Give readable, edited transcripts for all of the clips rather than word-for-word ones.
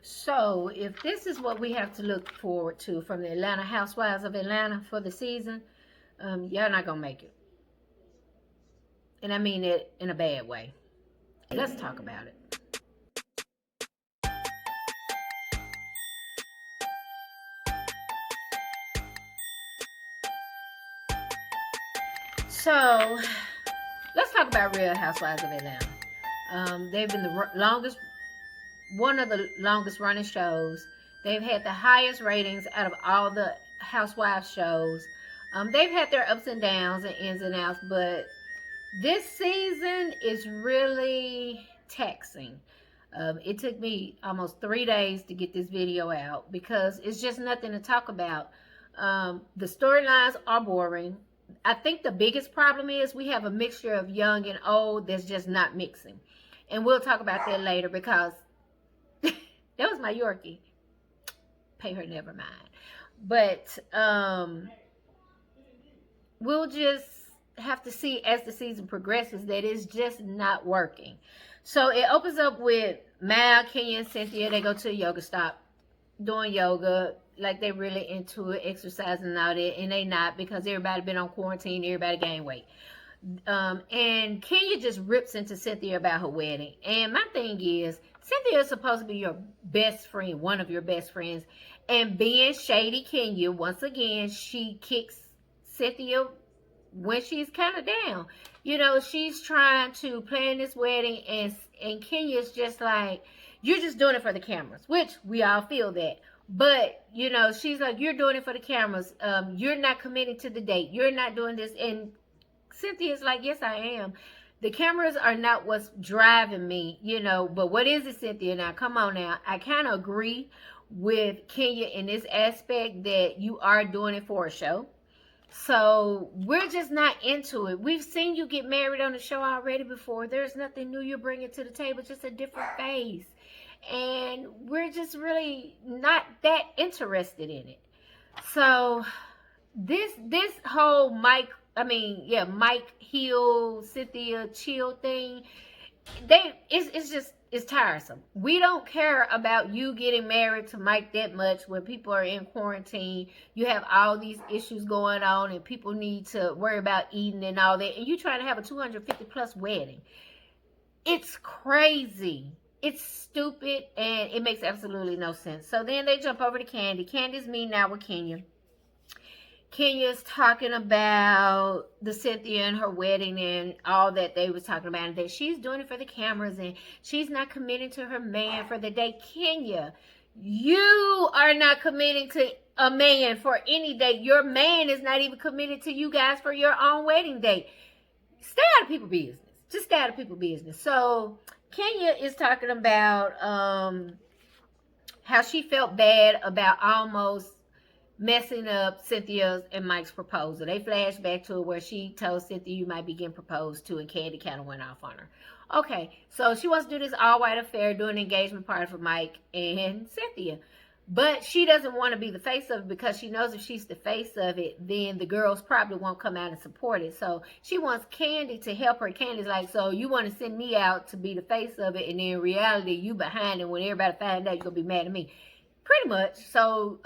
So, if this is what we have to look forward to from the Atlanta Housewives of Atlanta for the season, y'all not gonna make it. And I mean it in a bad way. Let's talk about it. So, let's talk about Real Housewives of Atlanta. They've been the longest, one of the longest running shows. They've had the highest ratings out of all the Housewives shows. They've had their ups and downs and ins and outs, but this season is really taxing. It took me almost 3 days to get this video out because it's just nothing to talk about. The storylines are boring. I think the biggest problem is we have a mixture of young and old that's just not mixing. And we'll talk about that later because that was my Yorkie. Pay her, never mind. But we'll just have to see as the season progresses that it's just not working. So it opens up with Mal, Kenya, and Cynthia. They go to a yoga stop doing yoga. Like they're really into it, exercising and all that. And they not because everybody been on quarantine. Everybody gained weight. And Kenya just rips into Cynthia about her wedding. And my thing is, Cynthia is supposed to be your best friend, one of your best friends. And being shady Kenya, once again, she kicks Cynthia when she's kind of down. You know, she's trying to plan this wedding, and Kenya's just like, you're just doing it for the cameras, which we all feel that. But, you know, she's like, you're doing it for the cameras. You're not committing to the date. You're not doing this. And Cynthia's like, yes, I am. The cameras are not what's driving me, you know. But what is it, Cynthia? Now, come on now. I kind of agree with Kenya in this aspect that you are doing it for a show. So we're just not into it. We've seen you get married on the show already before. There's nothing new you're bringing to the table, just a different face. And we're just really not that interested in it. So this whole Mike Hill, Cynthia Chill thing, it's tiresome. We don't care about you getting married to Mike that much when people are in quarantine. You have all these issues going on and people need to worry about eating and all that. And you trying to have a 250 plus wedding. It's crazy. It's stupid and it makes absolutely no sense. So then they jump over to Candy. Candy's meeting now with Kenya. Kenya's talking about the Cynthia and her wedding and all that they was talking about, and that she's doing it for the cameras and she's not committing to her man for the day. Kenya, you are not committing to a man for any date. Your man is not even committed to you guys for your own wedding date. Stay out of people's business. Just stay out of people's business. So Kenya is talking about how she felt bad about almost messing up Cynthia's and Mike's proposal. They flash back to it where she told Cynthia you might be getting proposed to, and Candy kind of went off on her. Okay, so she wants to do this all-white affair, do an engagement party for Mike and Cynthia. But she doesn't want to be the face of it because she knows if she's the face of it, then the girls probably won't come out and support it. So she wants Candy to help her. Candy's like, so you want to send me out to be the face of it, and in reality, you behind it. When everybody finds out, you're going to be mad at me. Pretty much. So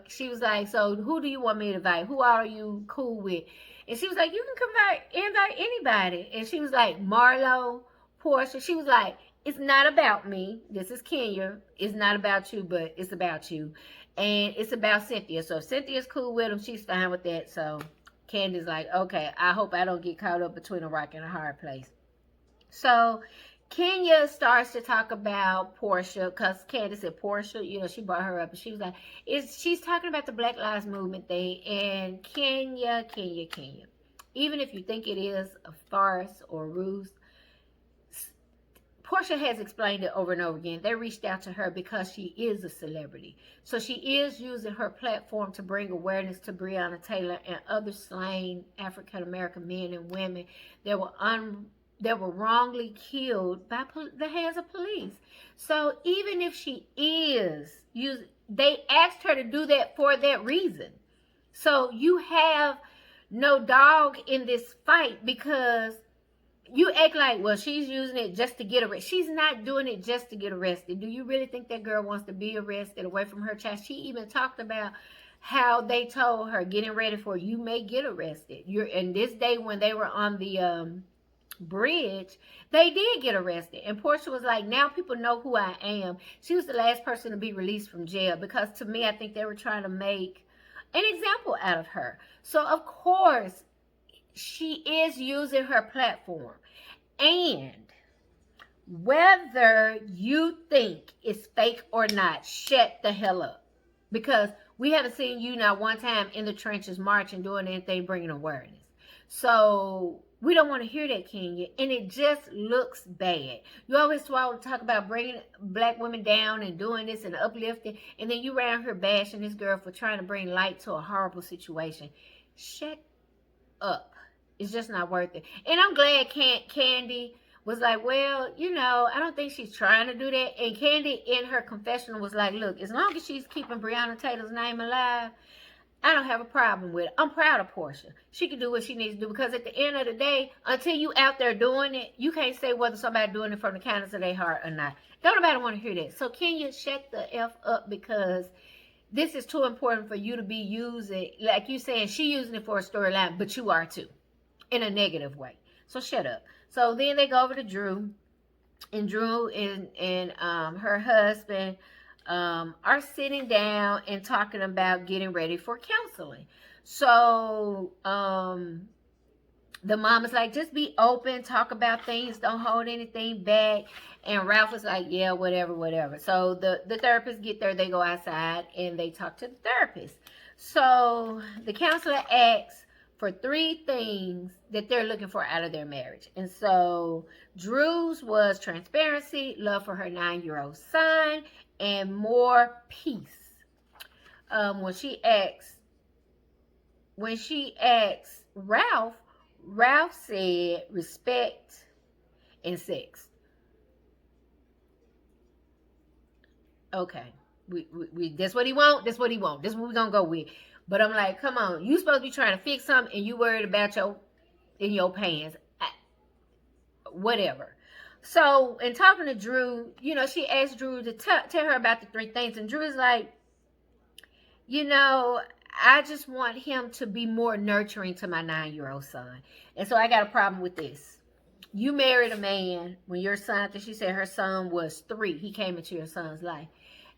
she was like, so who do you want me to invite? Who are you cool with? And she was like, you can invite anybody. And she was like, Marlo, Portia. She was like, it's not about me. This is Kenya. It's not about you, but it's about you. And it's about Cynthia. So if Cynthia's cool with him, she's fine with that. So Candy's like, okay, I hope I don't get caught up between a rock and a hard place. So Kenya starts to talk about Portia because Candy said Portia, you know, she brought her up and she was like, she's talking about the Black Lives Movement thing. And Kenya, even if you think it is a farce or a ruse, Portia has explained it over and over again. They reached out to her because she is a celebrity. So she is using her platform to bring awareness to Breonna Taylor and other slain African-American men and women that were wrongly killed by the hands of police. So even if she is using, they asked her to do that for that reason. So you have no dog in this fight because you act like, well, she's using it just to get arrested. She's not doing it just to get arrested. Do you really think that girl wants to be arrested away from her child? She even talked about how they told her, getting ready for, you may get arrested. You're in this day when they were on the bridge, they did get arrested. And Portia was like, now people know who I am. She was the last person to be released from jail, because to me, I think they were trying to make an example out of her. So of course, she is using her platform. And whether you think it's fake or not, shut the hell up. Because we haven't seen you not one time in the trenches marching, doing anything, bringing awareness. So we don't want to hear that, Kenya. And it just looks bad. You always talk about bringing black women down and doing this and uplifting. And then you around here bashing this girl for trying to bring light to a horrible situation. Shut up. It's just not worth it. And I'm glad Candy was like, well, you know, I don't think she's trying to do that. And Candy in her confessional was like, look, as long as she's keeping Breonna Taylor's name alive, I don't have a problem with it. I'm proud of Portia. She can do what she needs to do, because at the end of the day, until you out there doing it, you can't say whether somebody doing it from the kindness of their heart or not. Don't nobody want to hear that. So Kenya, shut the F up, because this is too important for you to be using. Like you saying, she using it for a storyline, but you are too, in a negative way. So shut up. So then they go over to Drew, and Drew and her husband are sitting down and talking about getting ready for counseling. So the mom is like, just be open, talk about things, don't hold anything back. And Ralph is like, yeah, whatever. So the therapists get there, they go outside and they talk to the therapist. So the counselor asks for 3 things that they're looking for out of their marriage. And so Drew's was transparency, love for her 9-year-old son, and more peace. When she asked Ralph said respect and sex. Okay, we that's what he want. That's what we're gonna go with. But I'm like, come on, you supposed to be trying to fix something, and you worried about in your pants. Whatever. So, in talking to Drew, you know, she asked Drew to tell her about the 3 things. And Drew is like, you know, I just want him to be more nurturing to my 9-year-old son. And so I got a problem with this. You married a man when your son, I think she said her son was 3. He came into your son's life.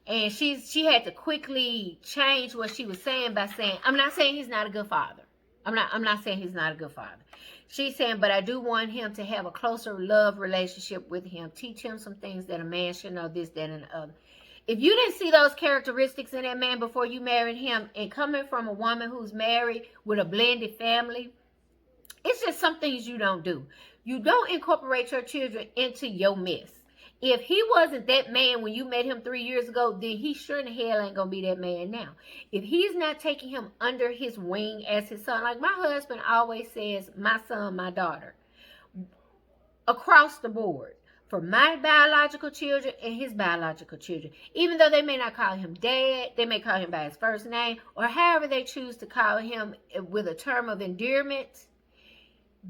And she had to quickly change what she was saying by saying, I'm not saying he's not a good father. I'm not saying he's not a good father. She's saying, but I do want him to have a closer love relationship with him. Teach him some things that a man should know, this, that, and the other. If you didn't see those characteristics in that man before you married him, and coming from a woman who's married with a blended family, it's just some things you don't do. You don't incorporate your children into your mess. If he wasn't that man when you met him 3 years ago, then he sure in the hell ain't going to be that man now. If he's not taking him under his wing as his son, like my husband always says, my son, my daughter, across the board, for my biological children and his biological children, even though they may not call him dad, they may call him by his first name, or however they choose to call him with a term of endearment,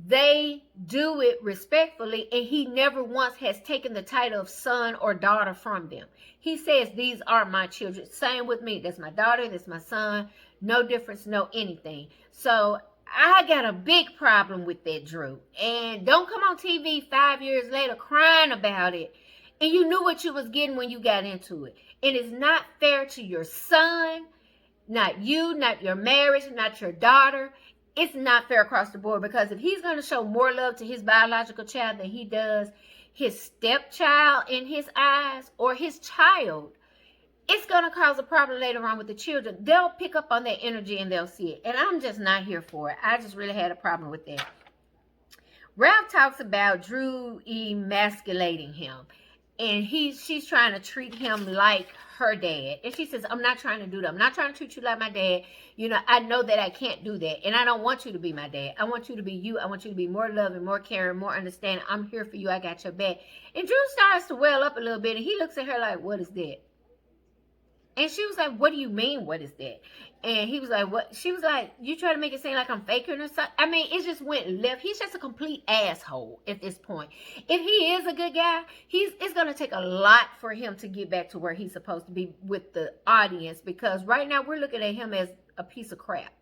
they do it respectfully, and he never once has taken the title of son or daughter from them. He says, these are my children. Same with me. That's my daughter. That's my son. No difference, no anything. So I got a big problem with that, Drew. And don't come on TV 5 years later crying about it. And you knew what you was getting when you got into it. It is not fair to your son, not you, not your marriage, not your daughter. It's not fair across the board, because if he's going to show more love to his biological child than he does his stepchild in his eyes, or his child, it's going to cause a problem later on with the children. They'll pick up on that energy and they'll see it. And I'm just not here for it. I just really had a problem with that. Ralph talks about Drew emasculating him. And she's trying to treat him like her dad. And she says, I'm not trying to do that. I'm not trying to treat you like my dad. You know, I know that I can't do that. And I don't want you to be my dad. I want you to be you. I want you to be more loving, more caring, more understanding. I'm here for you. I got your back. And Drew starts to well up a little bit. And he looks at her like, what is that? And she was like, what do you mean, what is that? And he was like, what? She was like, you try to make it seem like I'm faking or something. I mean, it just went left. He's just a complete asshole at this point. If he is a good guy, it's going to take a lot for him to get back to where he's supposed to be with the audience, because right now we're looking at him as a piece of crap.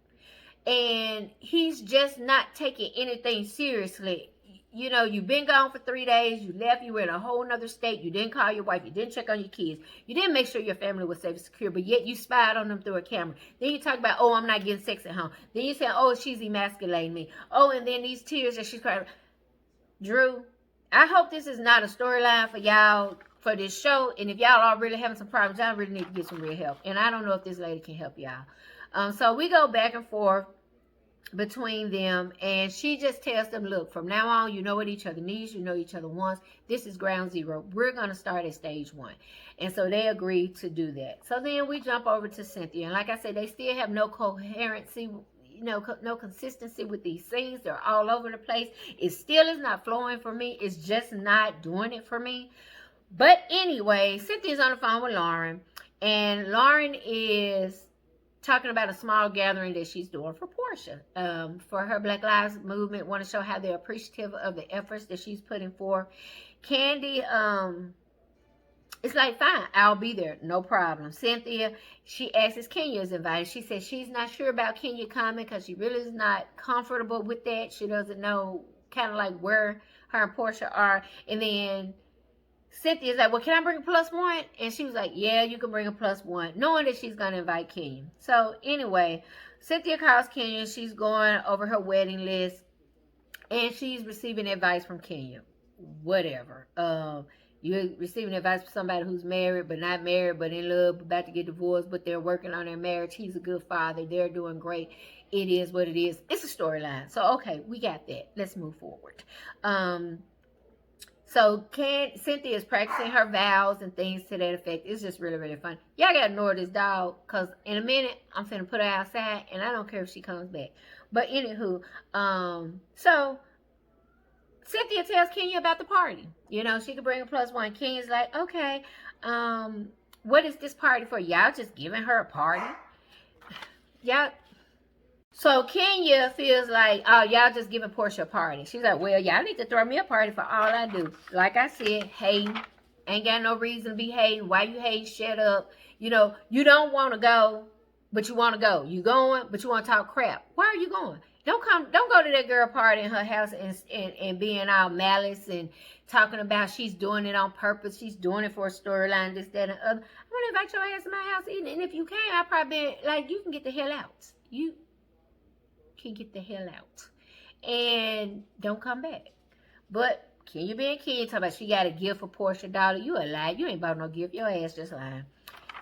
And he's just not taking anything seriously. You know, you've been gone for 3 days. You left. You were in a whole nother state. You didn't call your wife. You didn't check on your kids. You didn't make sure your family was safe and secure. But yet you spied on them through a camera. Then you talk about, oh, I'm not getting sex at home. Then you say, oh, she's emasculating me. Oh, and then these tears that she's crying. Drew, I hope this is not a storyline for y'all for this show. And if y'all are really having some problems, y'all really need to get some real help. And I don't know if this lady can help y'all. So we go back and forth between them, and she just tells them, look, from now on, you know what each other needs, you know each other wants. This is ground zero. We're going to start at stage 1. And so they agree to do that. So then we jump over to Cynthia, and like I said, they still have no coherency, no consistency with these scenes. They're all over the place. It still is not flowing for me. It's just not doing it for me. But anyway, Cynthia's on the phone with Lauren, and Lauren is talking about a small gathering that she's doing for Portia, for her Black Lives Movement. Want to show how they're appreciative of the efforts that she's putting forth. Candy, it's like, fine, I'll be there, no problem. Cynthia, she asks Kenya is invited. She says she's not sure about Kenya coming because she really is not comfortable with that. She doesn't know kind of like where her and Portia are. And then Cynthia's like, well, can I bring a +1? And she was like, yeah, you can bring a +1, knowing that she's going to invite Kenya. So anyway, Cynthia calls Kenya. She's going over her wedding list, and she's receiving advice from Kenya. Whatever. You're receiving advice from somebody who's married, but not married, but in love, about to get divorced, but they're working on their marriage. He's a good father. They're doing great. It is what it is. It's a storyline. So, okay, we got that. Let's move forward. So Cynthia is practicing her vows and things to that effect. It's just really, really fun. Y'all got to ignore this dog, because in a minute, I'm finna put her outside, and I don't care if she comes back. But anywho, so Cynthia tells Kenya about the party. You know, she could bring a +1. Kenya's like, okay, what is this party for? Y'all just giving her a party? Y'all... So Kenya feels like, oh, y'all just giving Portia a party. She's like, well, y'all need to throw me a party for all I do. Like I said, hating. Ain't got no reason to be hating. Why you hating? Shut up. You know, you don't want to go, but you want to go. You going, but you want to talk crap. Why are you going? Don't go to that girl party in her house and being all malice and talking about she's doing it on purpose. She's doing it for a storyline, this, that, and the other. I'm going to invite your ass to my house eating. And if you can't, I'll probably be like, you can get the hell out. You can get the hell out and don't come back. But Kenya being Kenya, talking about she got a gift for Portia daughter. You a lie. You ain't bought no gift. Your ass just lying.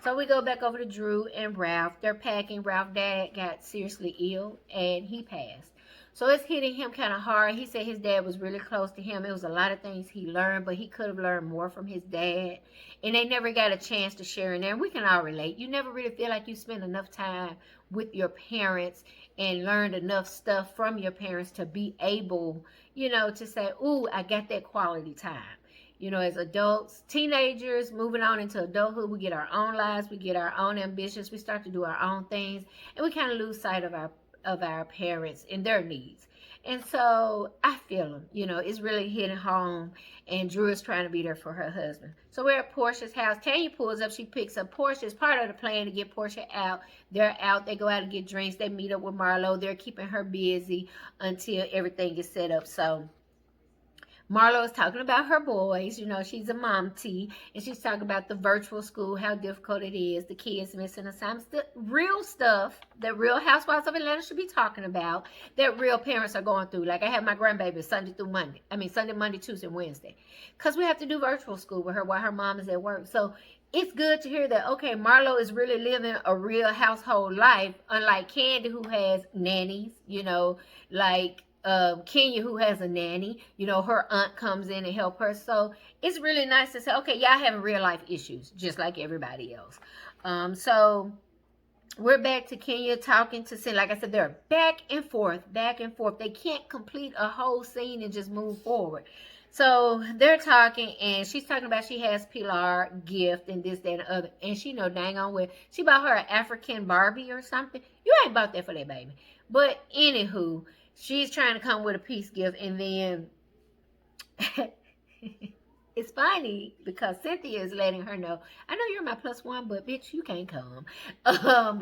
So we go back over to Drew and Ralph. They're packing. Ralph's dad got seriously ill and he passed. So it's hitting him kind of hard. He said his dad was really close to him. It was a lot of things he learned, but he could have learned more from his dad. And they never got a chance to share in there. And we can all relate. You never really feel like you spend enough time with your parents and learned enough stuff from your parents to be able, you know, to say, ooh, I got that quality time. You know, as adults, teenagers, moving on into adulthood, we get our own lives, we get our own ambitions, we start to do our own things, and we kind of lose sight of our parents and their needs. And so I feel them, you know, it's really hitting home, and Drew is trying to be there for her husband. So we're at Portia's house. Tanya pulls up, she picks up Portia. It's part of the plan to get Portia out. They're out, they go out and get drinks, they meet up with Marlo. They're keeping her busy until everything is set up. So Marlo is talking about her boys. You know, she's a momty, and she's talking about the virtual school, how difficult it is, the kids missing assignments, the real stuff that Real Housewives of Atlanta should be talking about, that real parents are going through. Like I have my grandbaby Sunday, Monday, Tuesday, and Wednesday, because we have to do virtual school with her while her mom is at work. So it's good to hear that, okay, Marlo is really living a real household life, unlike Candy, who has nannies, you know, like Kenya, who has a nanny, you know, her aunt comes in and help her. So it's really nice to say, okay, y'all having real life issues just like everybody else. So we're back to Kenya talking to Sin. Like I said, they're back and forth. They can't complete a whole scene and just move forward. So they're talking, and she's talking about she has Pilar gift and this, that, and the other. And she know dang on well she bought her an African Barbie or something. You ain't bought that for that baby. But anywho, she's trying to come with a peace gift, and then it's funny because Cynthia is letting her know, I know you're my plus one, but bitch, you can't come.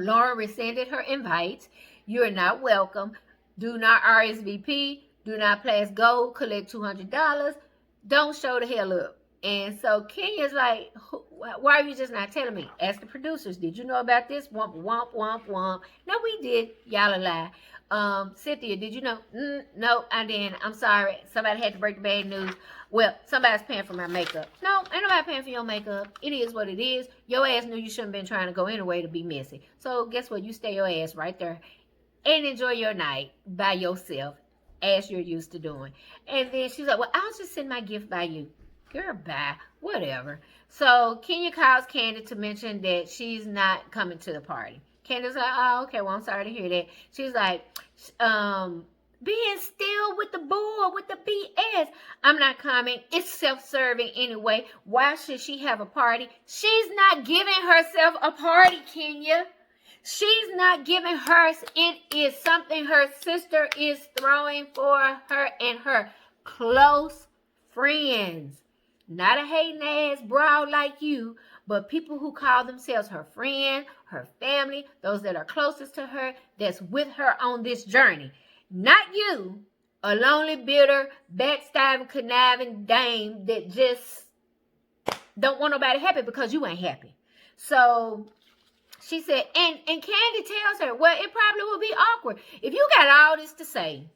Lauren rescinded her invite. You're not welcome. Do not RSVP. Do not place gold. Collect $200. Don't show the hell up. And so Kenya's like, why are you just not telling me? Ask the producers, did you know about this? Womp, womp, womp, womp. No, we did. Y'all a lie. Cynthia, did you know? No, I didn't. I'm sorry. Somebody had to break the bad news. Well, somebody's paying for my makeup. No, ain't nobody paying for your makeup. It is what it is. Your ass knew you shouldn't have been trying to go anyway to be messy. So guess what? You stay your ass right there and enjoy your night by yourself as you're used to doing. And then she's like, well, I'll just send my gift by you. Girl, bye. Whatever. So Kenya calls Candy to mention that she's not coming to the party. Candace's like, oh, okay, well, I'm sorry to hear that. She's like, being still with the bull, with the BS. I'm not coming. It's self-serving anyway. Why should she have a party? She's not giving herself a party, Kenya. She's not giving hers. It is something her sister is throwing for her and her close friends. Not a hating ass broad like you, but people who call themselves her friend, her family, those that are closest to her, that's with her on this journey. Not you, a lonely, bitter, backstabbing, conniving dame that just don't want nobody happy because you ain't happy. So she said, and Candy tells her, well, it probably will be awkward. If you got all this to say,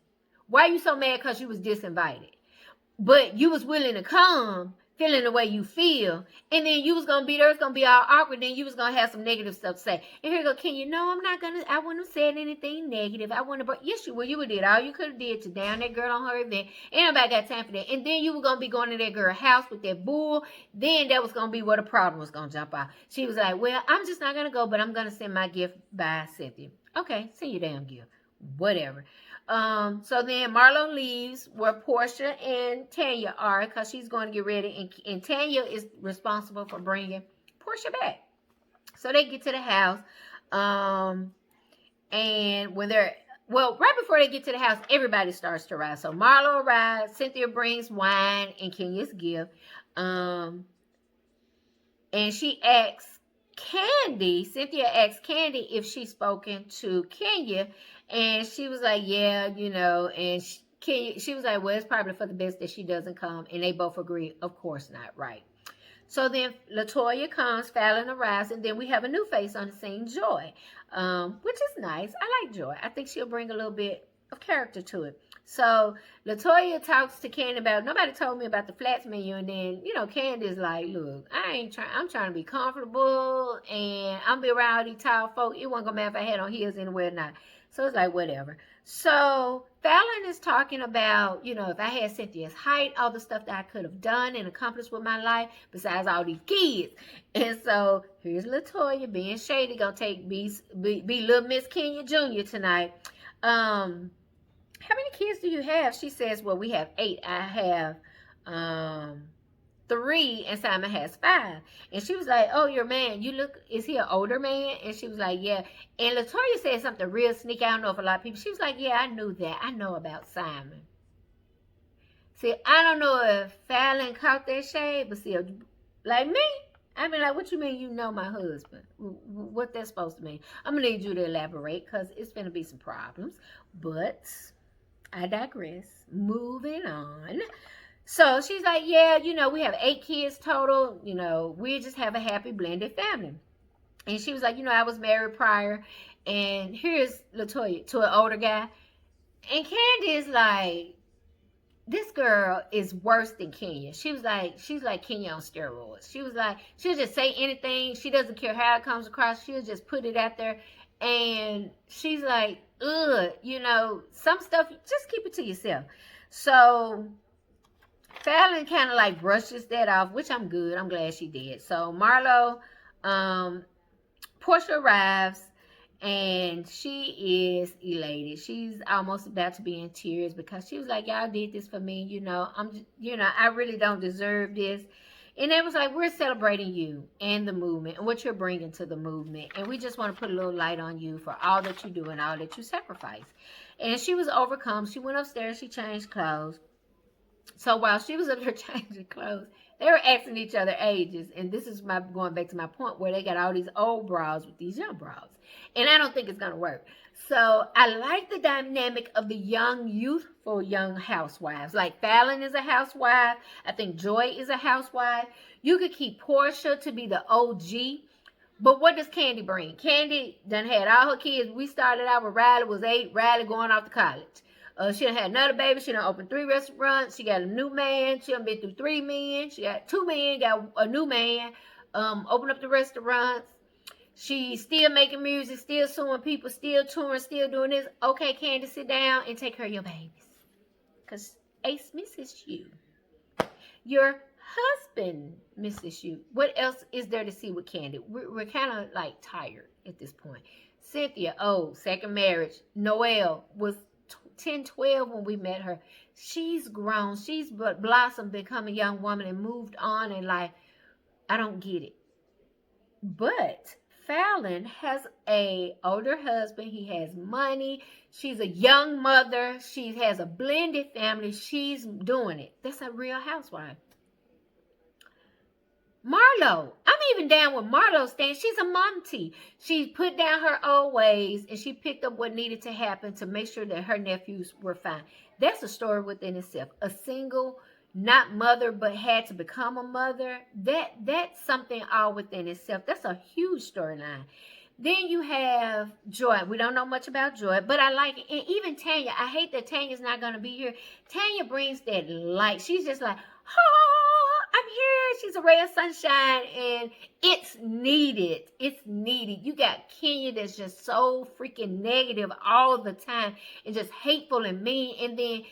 why are you so mad because you was disinvited? But you was willing to come, feeling the way you feel, and then you was going to be there, it's going to be all awkward, then you was going to have some negative stuff to say. And here you go, Ken, you know I wouldn't have said anything negative. I wouldn't have, yes, you would. You did all you could have did to down that girl on her event. Ain't nobody got time for that. And then you were going to be going to that girl's house with that bull. Then that was going to be where the problem was going to jump out. She was like, well, I'm just not going to go, but I'm going to send my gift by Cynthia. Okay, send your damn gift. Whatever. So then Marlo leaves where Portia and Tanya are because she's going to get ready, and Tanya is responsible for bringing Portia back. So they get to the house, and when they're, well, right before they get to the house, everybody starts to arrive. So Marlo arrives, Cynthia brings wine and Kenya's gift, and she asks Cynthia asked Candy if she's spoken to Kenya, and she was like, yeah, you know, and she was like, well, it's probably for the best that she doesn't come, and they both agree, of course not, right? So then LaToya comes, Fallon arrives, and then we have a new face on the scene, Joy, which is nice. I like Joy. I think she'll bring a little bit of character to it. So LaToya talks to Candy about, nobody told me about the flats menu, and then, you know, Candy's like, look, I'm trying to be comfortable, and I'm be around all these tall folk. It wasn't gonna matter if I had on heels anywhere or not. So it's like, whatever. So Fallon is talking about, you know, if I had Cynthia's height, all the stuff that I could have done and accomplished with my life, besides all these kids. And so here's LaToya being shady, gonna be little Miss Kenya Jr. tonight. How many kids do you have? She says, well, we have 8. I have 3, and Simon has 5. And she was like, oh, your man, is he an older man? And she was like, yeah. And LaToya said something real sneaky. I don't know if a lot of people, she was like, yeah, I knew that. I know about Simon. See, I don't know if Fallon caught that shade, but see, like me, I mean, like, what you mean you know my husband? What that's supposed to mean? I'm going to need you to elaborate because it's going to be some problems. But I digress. Moving on. So she's like, yeah, you know, we have 8 kids total. You know, we just have a happy blended family. And she was like, you know, I was married prior. And here's LaToya to an older guy. And Candy is like, this girl is worse than Kenya. She's like Kenya on steroids. She was like, she'll just say anything. She doesn't care how it comes across. She'll just put it out there. And she's like, ugh, you know, some stuff, just keep it to yourself. So Fallon kind of like brushes that off, which I'm good. I'm glad she did. So Marlo, Portia arrives, And she is elated. She's almost about to be in tears because she was like, y'all did this for me. I really don't deserve this. And it was like, we're celebrating you and the movement and what you're bringing to the movement. And we just want to put a little light on you for all that you do and all that you sacrifice. And she was overcome. She went upstairs. She changed clothes. So while she was up there changing clothes, they were asking each other ages. And this is going back to my point where they got all these old bras with these young bras. And I don't think it's going to work. So I like the dynamic of the young, youthful young housewives. Like Fallon is a housewife. I think Joy is a housewife. You could keep Portia to be the OG. But what does Candy bring? Candy done had all her kids. We started out with Riley was 8. Riley going off to college. She done had another baby. She done opened 3 restaurants. She got a new man. She done been through 3 men. She got 2 men. Got a new man. Opened up the restaurants. She's still making music. Still suing people. Still touring. Still doing this. Okay, Candy, sit down and take care of your babies. Because Ace misses you. Your husband misses you. What else is there to see with Candy? We're kind of like tired at this point. Cynthia, second marriage. Noelle was 10, 12 when we met her. She's grown. She's blossomed, become a young woman and moved on in life. I don't get it. But Fallon has a older husband. He has money. She's a young mother. She has a blended family. She's doing it. That's a real housewife. Marlo, I'm even down with Marlo's stance. She's a Monty. She put down her old ways and she picked up what needed to happen to make sure that her nephews were fine. That's a story within itself. A single, not mother, but had to become a mother. That's something all within itself. That's a huge storyline. Then you have Joy. We don't know much about Joy, but I like it. And even Tanya. I hate that Tanya's not going to be here. Tanya brings that light. She's just like, I'm here. She's a ray of sunshine, and it's needed. It's needed. You got Kenya that's just so freaking negative all the time and just hateful and mean. And then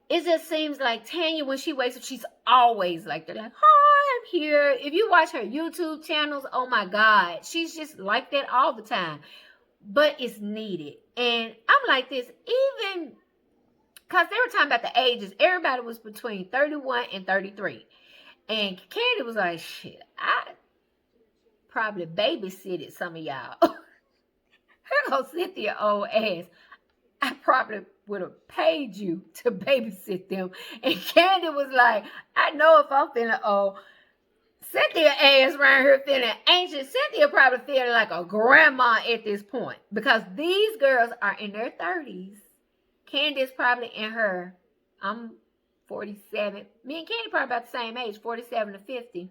it just seems like Tanya, when she wakes up, she's always like that. Like, hi, I'm here. If you watch her YouTube channels, oh my God, she's just like that all the time. But it's needed. And I'm like this, even because they were talking about the ages. Everybody was between 31 and 33. And Candy was like, shit, I probably babysitted some of y'all. Here goes Cynthia old ass. I probably would have paid you to babysit them. And Candy was like, I know if I'm feeling old. Cynthia ass around here feeling ancient. Cynthia probably feeling like a grandma at this point. Because these girls are in their 30s. Candy's probably in her, I'm 47. Me and Candy probably about the same age, 47 to 50.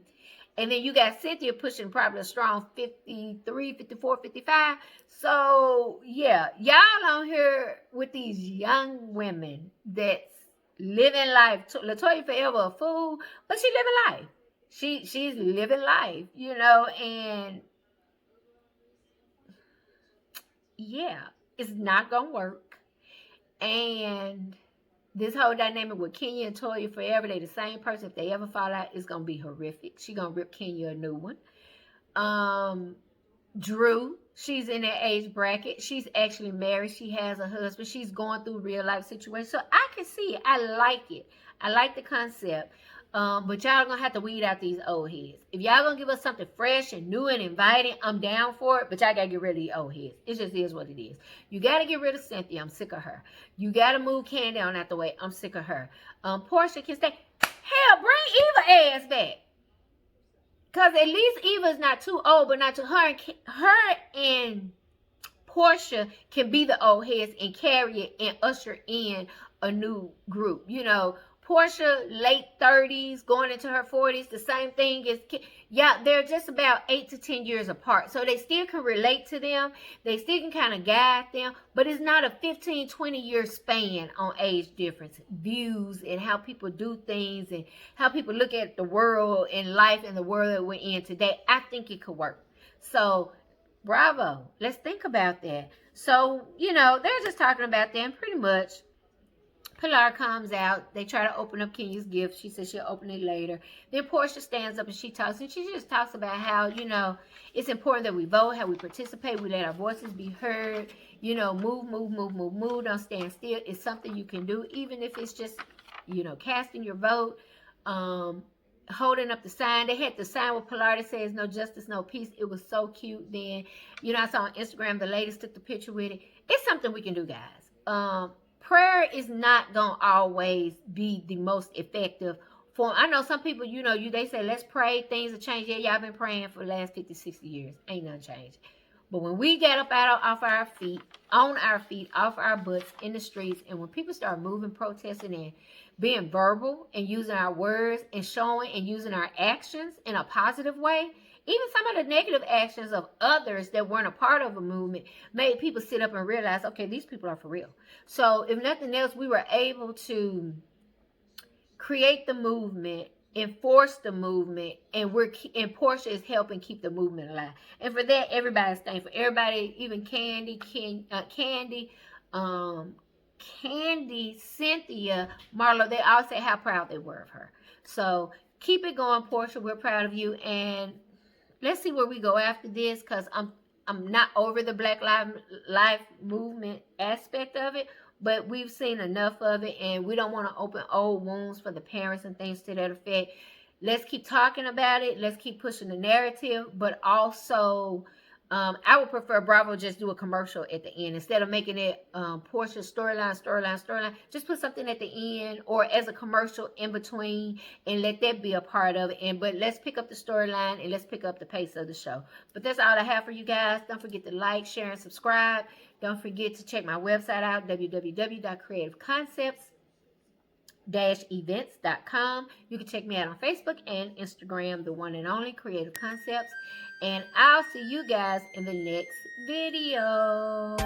And then you got Cynthia pushing probably a strong 53, 54, 55. So, yeah, y'all on here with these young women that's living life. LaToya forever a fool, but she living life. She's living life, and yeah, it's not going to work. And this whole dynamic with Kenya and Toya forever, they the same person. If they ever fall out, it's going to be horrific. She going to rip Kenya a new one. Drew, she's in that age bracket. She's actually married. She has a husband. She's going through real life situations. So I can see it. I like it. I like the concept. But y'all gonna have to weed out these old heads. If y'all gonna give us something fresh and new and inviting, I'm down for it. But y'all gotta get rid of these old heads. It just is what it is. You gotta get rid of Cynthia. I'm sick of her. You gotta move Candy on out the way. I'm sick of her. Portia can stay. Hell, bring Eva ass back. Cause at least Eva's not too old, but not too her and Portia can be the old heads and carry it and usher in a new group. Portia, late 30s, going into her 40s, the same thing as, they're just about 8 to 10 years apart. So they still can relate to them. They still can kind of guide them, but it's not a 15, 20-year span on age difference, views, and how people do things, and how people look at the world and life and the world that we're in today. I think it could work. So, bravo. Let's think about that. So, they're just talking about them pretty much. Pilar comes out. They try to open up Kenya's gift. She says she'll open it later. Then Portia stands up and she talks. And she just talks about how, it's important that we vote, how we participate, we let our voices be heard. Move, move, move, move, move. Don't stand still. It's something you can do, even if it's just, casting your vote. Holding up the sign. They had the sign with Pilar that says no justice, no peace. It was so cute. Then, I saw on Instagram the ladies took the picture with it. It's something we can do, guys. Prayer is not gonna always be the most effective form. I know some people, they say let's pray, things will change. Yeah, y'all been praying for the last 50, 60 years. Ain't nothing changed. But when we get up off our feet, on our feet, off our butts, in the streets, and when people start moving, protesting, and being verbal, and using our words, and showing and using our actions in a positive way, even some of the negative actions of others that weren't a part of a movement made people sit up and realize, okay, these people are for real. So if nothing else, we were able to create the movement, enforce the movement, and Portia is helping keep the movement alive. And for that, everybody's thankful. Everybody, even Candy, Cynthia, Marlo, they all say how proud they were of her. So keep it going, Portia. We're proud of you, and let's see where we go after this, because I'm not over the Black Lives Movement aspect of it, but we've seen enough of it, and we don't want to open old wounds for the parents and things to that effect. Let's keep talking about it. Let's keep pushing the narrative, but also I would prefer Bravo just do a commercial at the end instead of making it Portia's storyline. Just put something at the end or as a commercial in between, and let that be a part of it. But let's pick up the storyline, and let's pick up the pace of the show. But that's all I have for you guys. Don't forget to like, share, and subscribe. Don't forget to check my website out, www.creativeconcepts-events.com. You can check me out on Facebook and Instagram, the one and only Creative Concepts. And I'll see you guys in the next video.